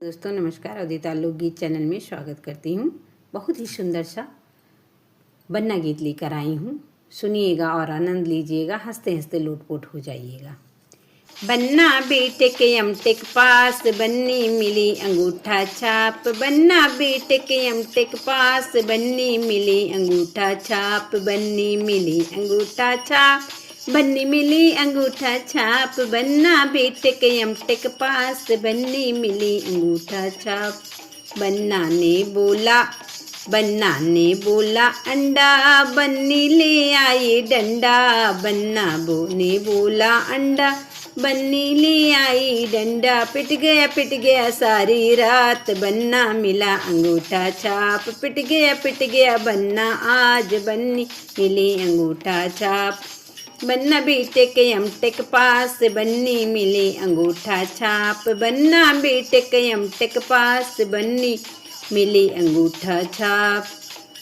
दोस्तों नमस्कार, अवधिता लोकगीत चैनल में स्वागत करती हूँ। बहुत ही सुंदर सा बन्ना गीत लेकर आई हूँ। सुनिएगा और आनंद लीजिएगा, हंसते हंसते लोटपोट हो जाइएगा। बन्ना बेटे के एमटेक पास, बन्नी मिली अंगूठा छाप। बन्ना बेटे के एमटेक पास, बन्नी मिली अंगूठा छाप। बन्नी मिली अंगूठा छाप, बन्नी मिली अंगूठा छाप। बन्ना बेटे के एमटेक पास, बन्नी मिली अंगूठा छाप। बन्ना ने बोला अंडा, बन्नी ले आई डंडा। बन्ना ने बोला अंडा, बन्नी ले आई डंडा। पिट गया सारी रात, बन्ना मिला अंगूठा छाप। पिट गया बन्ना आज, बन्नी मिली अंगूठा छाप। बन्ना बेटे के एमटेक पास, बन्नी मिली अंगूठा छाप। बन्ना बेटे के एमटेक पास, बन्नी मिली अंगूठा छाप।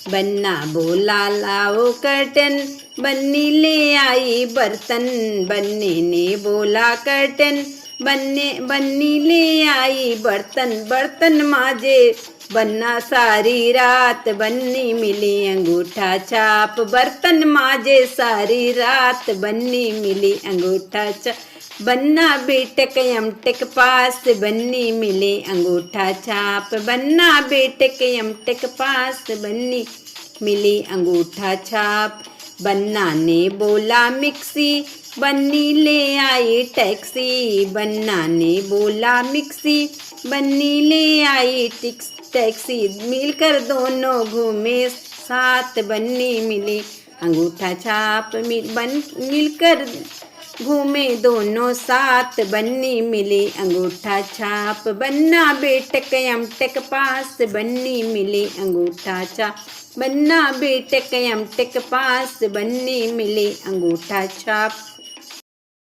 बन्ना बोला लाओ कर्टन, बन्नी ले आई बर्तन। बन्ने ने बोला कर्टन, बन्नी ले आई बर्तन। बर्तन माजे बन्ना सारी रात, बन्नी मिली अंगूठा छाप। बर्तन माजे सारी रात, बन्नी मिली अंगूठा छाप। बन्ना बेटे के एमटेक पास, बन्नी मिली अंगूठा छाप। बन्ना बेटे के एमटेक पास, बन्नी मिली अंगूठा छाप। बन्ना ने बोला मिक्सी, बन्नी ले आई टैक्सी। बन्ना ने बोला मिक्सी, बन्नी ले आई टैक्सी। मिलकर दोनों घूमे साथ, बन्नी मिली अंगूठा छाप। मिलकर घूमे दोनों साथ, बन्नी मिली अंगूठा छाप। बन्ना बेटे के एमटेक पास, बन्नी मिली अंगूठा छाप। बन्ना बेटे के एमटेक पास, बन्नी मिली अंगूठा छाप।